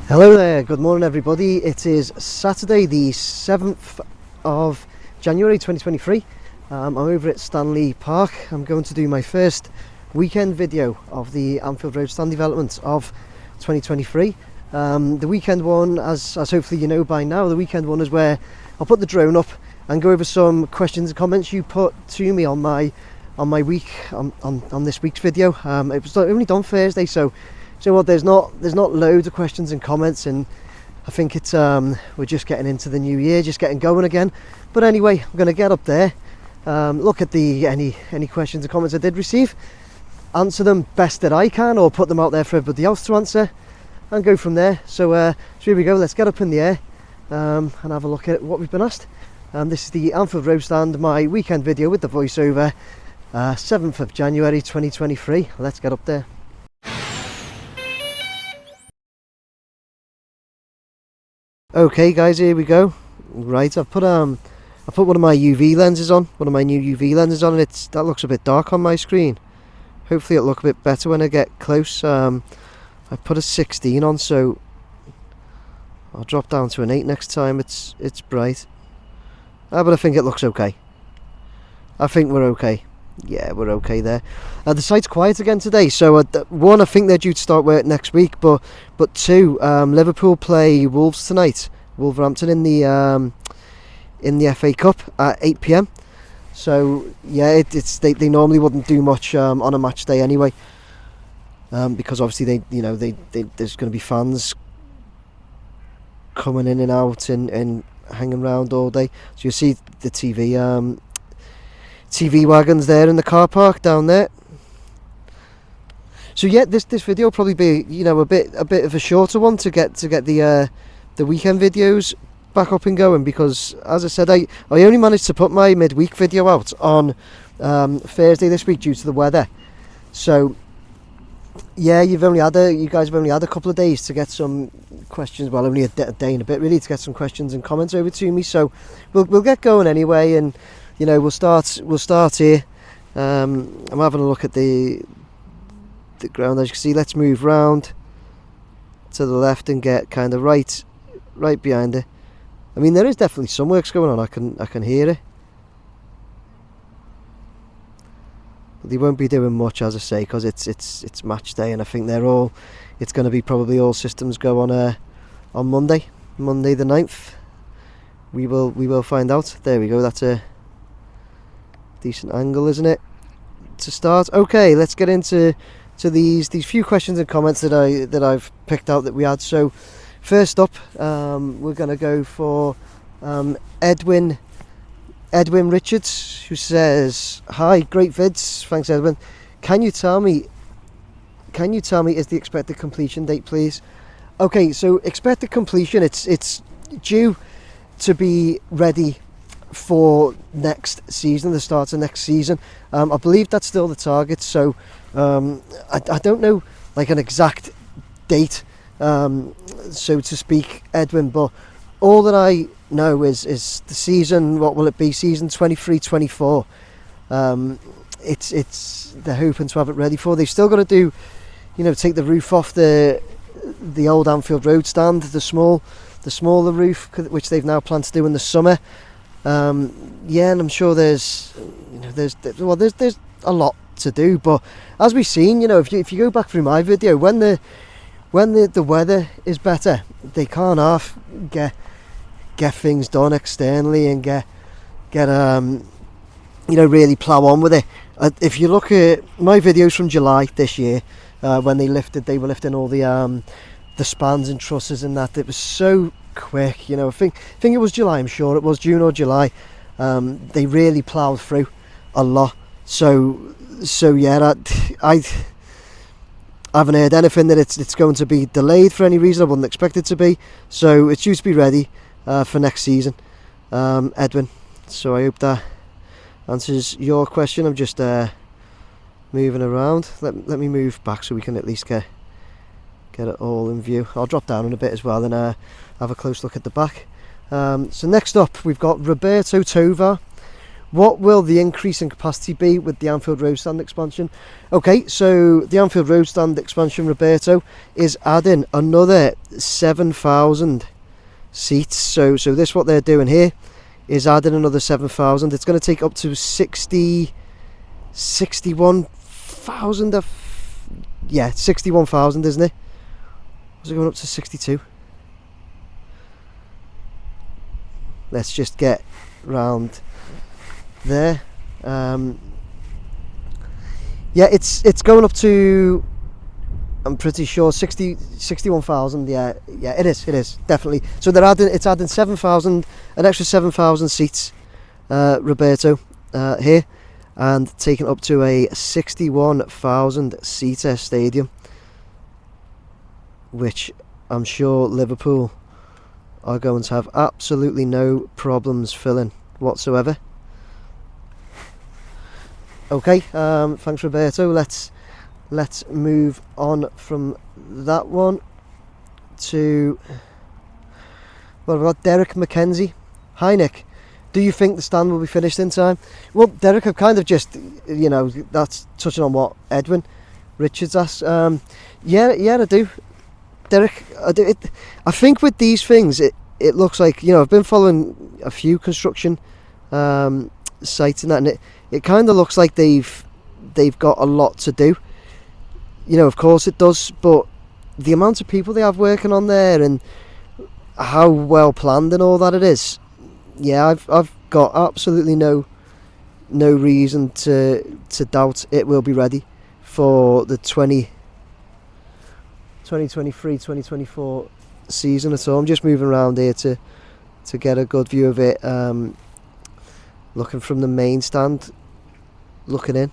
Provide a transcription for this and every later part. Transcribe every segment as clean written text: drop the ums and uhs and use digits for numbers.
Hello there, good morning everybody. It is Saturday the 7th of January 2023. I'm over at Stanley Park. I'm going to do my first weekend video of the Anfield Road Stand development of 2023. The weekend one, as hopefully you know by now, the weekend one is where I'll put the drone up and go over some questions and comments you put to me on my week on this week's video. It was only done Thursday, so what, there's not loads of questions and comments, and I think it's we're just getting into the new year, just getting going again. But anyway, I'm going to get up there, look at any questions and comments I did receive, answer them best that I can, or put them out there for everybody else to answer, and go from there. So here we go. Let's get up in the air and have a look at what we've been asked. This is the Anfield Road Stand, my weekend video with the voiceover, 7th of January 2023. Let's get up there. Okay guys, here we go. Right, I've put one of my UV lenses on, one of my new UV lenses on, and that looks a bit dark on my screen. Hopefully it'll look a bit better when I get close. I put a 16 on, so I'll drop down to an 8 next time it's bright. But I think it looks okay. I think we're okay. Yeah, we're okay there. The site's quiet again today, so one, I think they're due to start work next week, but two, Liverpool play Wolves tonight, Wolverhampton in the FA Cup at 8 PM. So yeah, they normally wouldn't do much on a match day anyway, because obviously there's going to be fans coming in and out and hanging around all day. So you'll see the TV wagons there in the car park down there. So yeah, this video will probably be a bit of a shorter one to get the weekend videos back up and going, because as I said, I only managed to put my midweek video out on Thursday this week due to the weather. So yeah, you guys have only had a couple of days to get some questions, well, only a day and a bit really, to get some questions and comments over to me. So we'll get going anyway, and we'll start here. I'm having a look at the ground, as you can see. Let's move round to the left and get kind of right behind it. I mean, there is definitely some works going on. I can hear it, but they won't be doing much, as I say, because it's match day, and I think it's going to be probably all systems go on Monday the 9th. We will find out. There we go. That's a decent angle, isn't it, to start? Okay, let's get into these few questions and comments that I've picked out that we had. So first up, we're going to go for Edwin Richards, who says, "Hi, great vids." Thanks, Edwin. Can you tell me is the expected completion date, please? Okay, so expected completion, it's due to be ready for next season, the start of next season. I believe that's still the target, so I don't know like an exact date, so to speak, Edwin, but all that I know is the season, what will it be, season 23-24. It's they're hoping to have it ready for. They've still got to do, take the roof off the old Anfield Road Stand, the smaller roof, which they've now planned to do in the summer. Yeah, and I'm sure there's a lot to do, but as we've seen, if you go back through my video, when the weather is better, they can't half get things done externally and get really plough on with it. If you look at my videos from July this year, when they were lifting all the spans and trusses and that, it was so quick. I think it was July, I'm sure it was June or July. They really ploughed through a lot. So yeah, I haven't heard anything that it's going to be delayed for any reason. I wouldn't expect it to be. So it's due to be ready for next season, Edwin. So I hope that answers your question. I'm just moving around. Let me move back so we can at least get it all in view. I'll drop down in a bit as well and have a close look at the back. So next up, we've got Roberto Tovar What will the increase in capacity be with the Anfield Road Stand expansion? Okay, so the Anfield Road Stand expansion, Roberto, is adding another 7,000 seats. So this, what they're doing here, is adding another 7,000. It's going to take up to 61,000. Yeah, 61,000, isn't it? Was it going up to 62? Let's just get round there. Yeah, it's going up to, I'm pretty sure, 61,000. Yeah, it is definitely. So it's adding 7,000, an extra 7,000 seats, Roberto, here, and taking up to a 61,000 seater stadium, which I'm sure Liverpool are going to have absolutely no problems filling whatsoever. Okay, thanks, Roberto. Let's move on from that one to, well, we've got Derek McKenzie. Hi, Nick. Do you think the stand will be finished in time? Well, Derek, I've kind of just, that's touching on what Edwin Richards asked. Yeah, I do. Derek, I do. I think with these things, it looks like, I've been following a few construction sites and that, and it kind of looks like they've got a lot to do. Of course it does, but the amount of people they have working on there and how well planned and all that it is, yeah, I've got absolutely no reason to doubt it will be ready for the 2023-2024 season at all. I'm just moving around here to get a good view of it, looking from the main stand, looking in.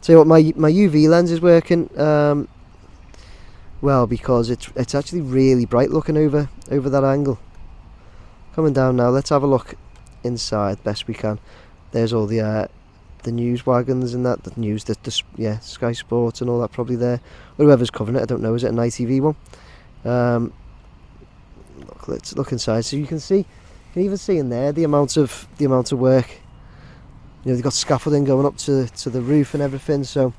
Tell you what, my UV lens is working well, because it's actually really bright looking over that angle. Coming down now, let's have a look inside best we can. There's all the news wagons and that, the news, the Sky Sports and all that probably there. Or whoever's covering it, I don't know, is it an ITV one? Let's look inside, so you can even see in there the amount of work. They've got scaffolding going up to the roof and everything. So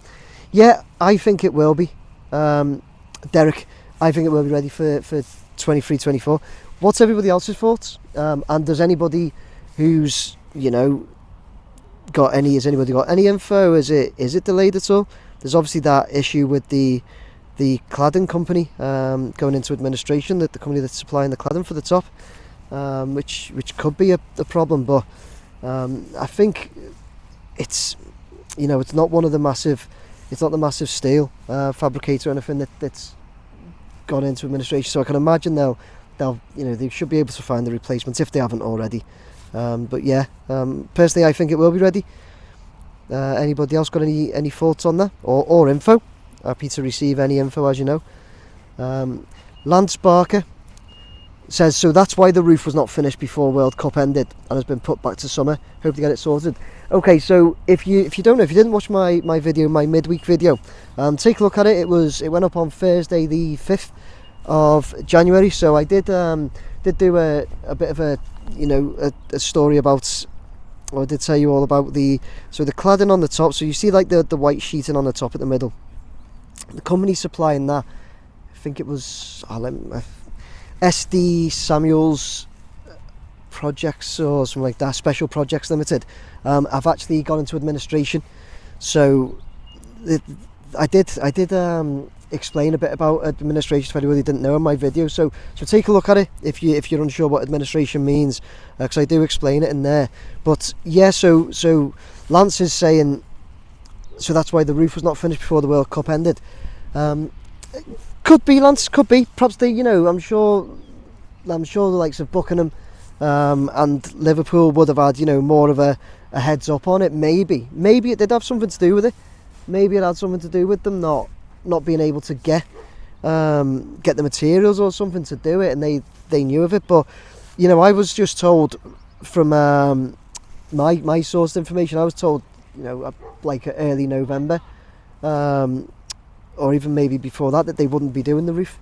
yeah, I think it will be. Derek, I think it will be ready for 23-24. What's everybody else's thoughts? And does anybody who's has anybody got any info? Is it delayed at all? There's obviously that issue with the cladding company going into administration, that the company that's supplying the cladding for the top, which could be a problem. But I think it's not one of the massive, it's not the massive steel fabricator or anything that's gone into administration. So I can imagine they should be able to find the replacements if they haven't already. But yeah, personally I think it will be ready. Anybody else got any thoughts on that or info? Happy to receive any info, as you know. Lance Barker says, so that's why the roof was not finished before World Cup ended and has been put back to summer. Hope to get it sorted. Okay, so if you don't know, if you didn't watch my video, my midweek video, take a look at it. It went up on Thursday the 5th of January. So I did do a bit of a story about, or I did tell you all about the cladding on the top. So you see like the white sheeting on the top at the middle. The company supplying that, I think it was SD Samuels Projects or something like that, Special Projects Limited. I've actually gone into administration, so I did explain a bit about administration to anyone who didn't know in my video. So take a look at it if you're unsure what administration means, because I do explain it in there. But yeah, so Lance is saying, so that's why the roof was not finished before the World Cup ended. Could be, Lance, could be. Perhaps I'm sure the likes of Buckingham and Liverpool would have had more of a heads up on it. Maybe it did have something to do with it. Maybe it had something to do with them not being able to get the materials or something to do it, and they knew of it. But I was just told from my sourced information, I was told like early November, or even maybe before that they wouldn't be doing the roof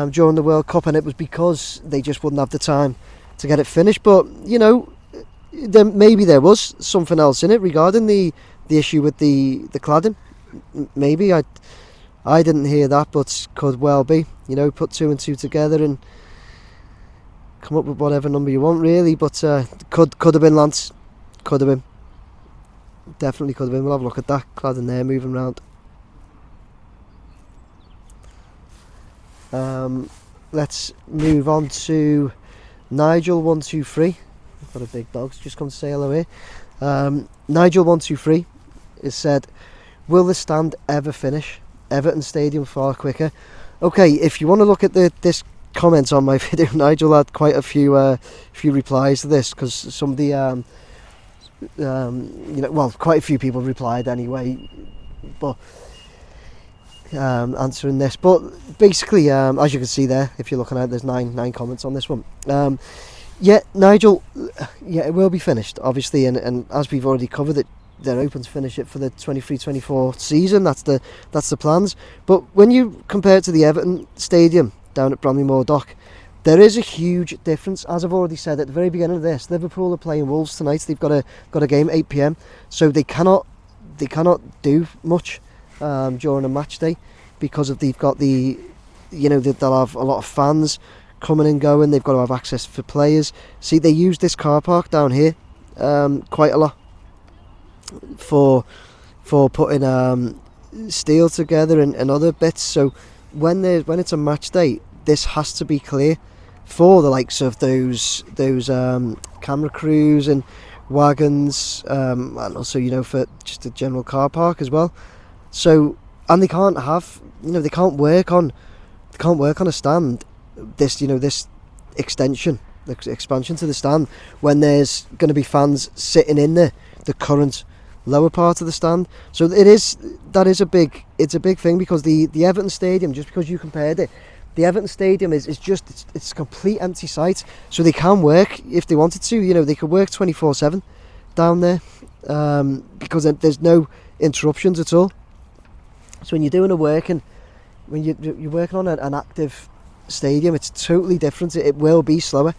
during the World Cup, and it was because they just wouldn't have the time to get it finished. But maybe there was something else in it regarding the issue with the cladding. Maybe I didn't hear that, but could well be. You know, put 2 and 2 together and come up with whatever number you want, really. But could have been, Lance. Could have been. Definitely could have been. We'll have a look at that cladding there moving around. Let's move on to Nigel123. I've got a big dog, so just come to say hello here. Nigel123 has said, will the stand ever finish? Everton Stadium far quicker. Okay, if you want to look at this comment on my video, Nigel had quite a few replies to this, because some of the quite a few people replied anyway, but answering this. But basically, as you can see there, if you're looking at it, there's nine comments on this one. Yeah, Nigel, yeah, it will be finished, obviously, and as we've already covered it, they're open to finish it for the 23-24 season. That's the plans. But when you compare it to the Everton Stadium down at Bramley-Moore Dock, there is a huge difference. As I've already said at the very beginning of this, Liverpool are playing Wolves tonight. They've got a game at 8 p.m, so they cannot do much during a match day, because of they've got they'll have a lot of fans coming and going. They've got to have access for players. See, they use this car park down here quite a lot for putting steel together and other bits. So when it's a match day, this has to be clear for the likes of those camera crews and wagons, and also for just a general car park as well. So, and they can't work on a stand this expansion to the stand when there's going to be fans sitting in the current lower part of the stand. So that is a big thing, because the Everton Stadium, just because you compared it, the Everton Stadium is just it's a complete empty site, so they can work if they wanted to. They could work 24/7 down there, because there's no interruptions at all. So when you're doing when you're working on an active stadium, it's totally different. It will be slower,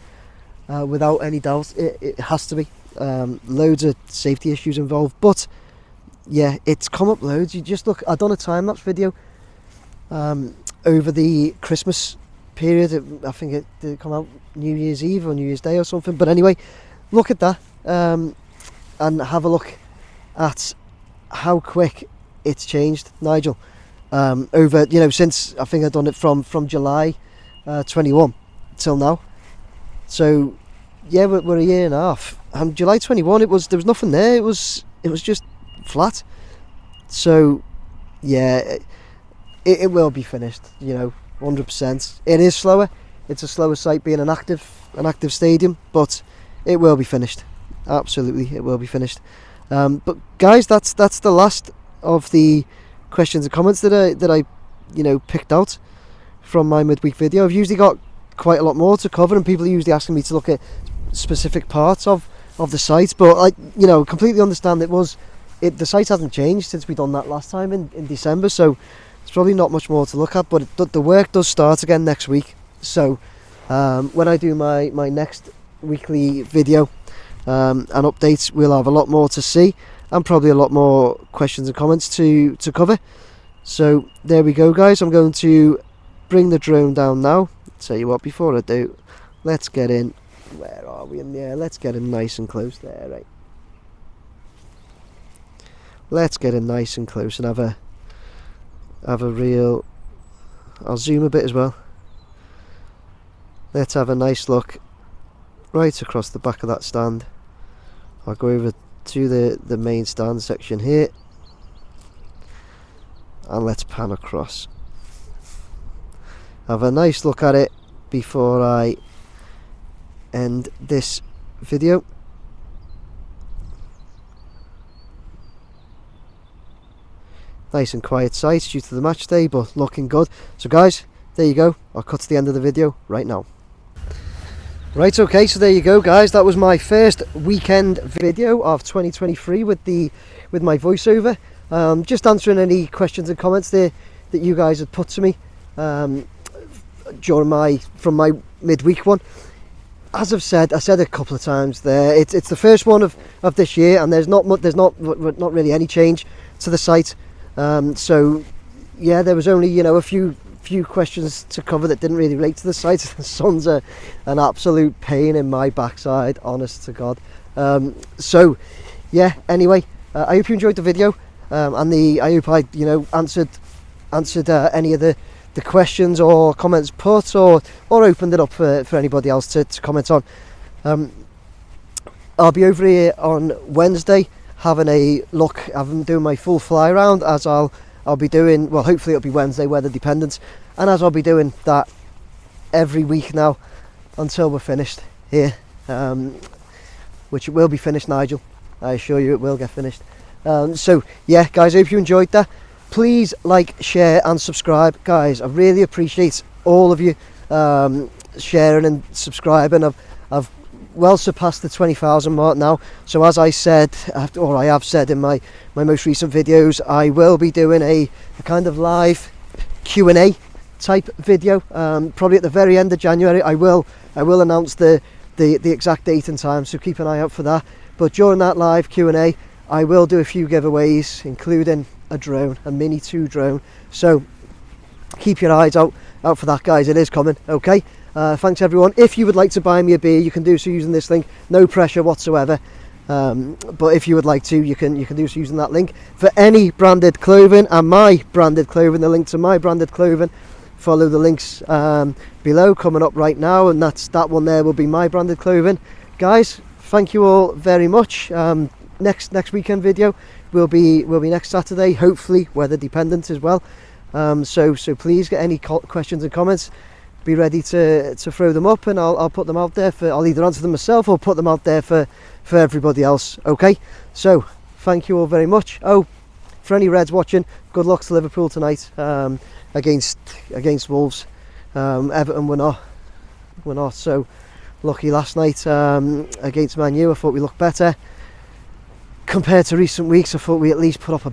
without any doubt. It has to be. Loads of safety issues involved, but yeah, it's come up loads. You just look. I've done a time-lapse video over the Christmas period. I think it did come out New Year's Eve or New Year's Day or something. But anyway, look at that, and have a look at how quick it's changed, Nigel. Over since I think I've done it from July 21 till now. So yeah, we're a year and a half. And July 21, there was nothing there. It was just flat. So yeah, it will be finished. 100%. It is slower. It's a slower site, being an active stadium, but it will be finished. Absolutely, it will be finished. But guys, that's the last of the questions and comments that I picked out from my midweek video. I've usually got quite a lot more to cover, and people are usually asking me to look at specific parts of the site, but I completely understand the site hasn't changed since we done that last time in December, so it's probably not much more to look at. But the work does start again next week, so when I do my next weekly video and updates, we'll have a lot more to see, and probably a lot more questions and comments to cover. So there we go, guys. I'm going to bring the drone down now. Tell you what, before I do, let's get in. Where are we in the air? Let's get in nice and close there, right? Let's get in nice and close and have a real. I'll zoom a bit as well. Let's have a nice look right across the back of that stand. I'll go over to the main stand section here, and let's pan across. Have a nice look at it before I end this video. Nice and quiet site due to the match day, but looking good. So guys, there you go. I'll cut to the end of the video right now. Right, okay, so there you go, guys. That was my first weekend video of 2023 with my voiceover. Just answering any questions and comments there that you guys had put to me from my midweek one. as I said a couple of times there, it's the first one of this year, and there's not really any change to the site. So yeah, there was only a few questions to cover that didn't really relate to the site. The sun's an absolute pain in my backside, honest to God. So yeah, anyway, I hope you enjoyed the video, and I hope I answered any of the questions or comments put, or opened it up for anybody else to comment on. I'll be over here on Wednesday having a look. I'm doing my full fly around, as I'll be doing, well, hopefully it'll be Wednesday, weather dependent, and as I'll be doing that every week now until we're finished here, which it will be finished, Nigel, I assure you it will get finished. So yeah guys, I hope you enjoyed that. Please like, share and subscribe, guys. I really appreciate all of you sharing and subscribing. I've well surpassed the 20,000 mark now, so as I said, or I have said in my most recent videos, I will be doing a kind of live Q&A type video, probably at the very end of January. I will announce the exact date and time, so keep an eye out for that. But during that live Q&A, I will do a few giveaways, including a drone, a Mini 2 drone, so keep your eyes out for that, guys. It is coming. Okay, thanks everyone. If you would like to buy me a beer, you can do so using this link. No pressure whatsoever, but if you would like to, you can do so using that link. For any branded clothing and my branded clothing, the link to my branded clothing, follow the links below, coming up right now, and that one there will be my branded clothing. Guys, thank you all very much. Next weekend video will be next Saturday, hopefully weather dependent as well. So please get any questions and comments. Be ready to throw them up, and I'll put them out there I'll either answer them myself or put them out there for everybody else. Okay, so thank you all very much. Oh, for any Reds watching, good luck to Liverpool tonight against Wolves. Everton were not so lucky last night against Man U. I thought we looked better compared to recent weeks. I thought we at least put up a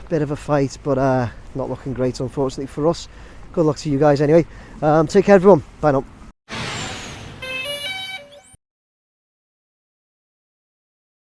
bit of a fight, but not looking great, unfortunately, for us. Good luck to you guys anyway. Take care everyone, bye now.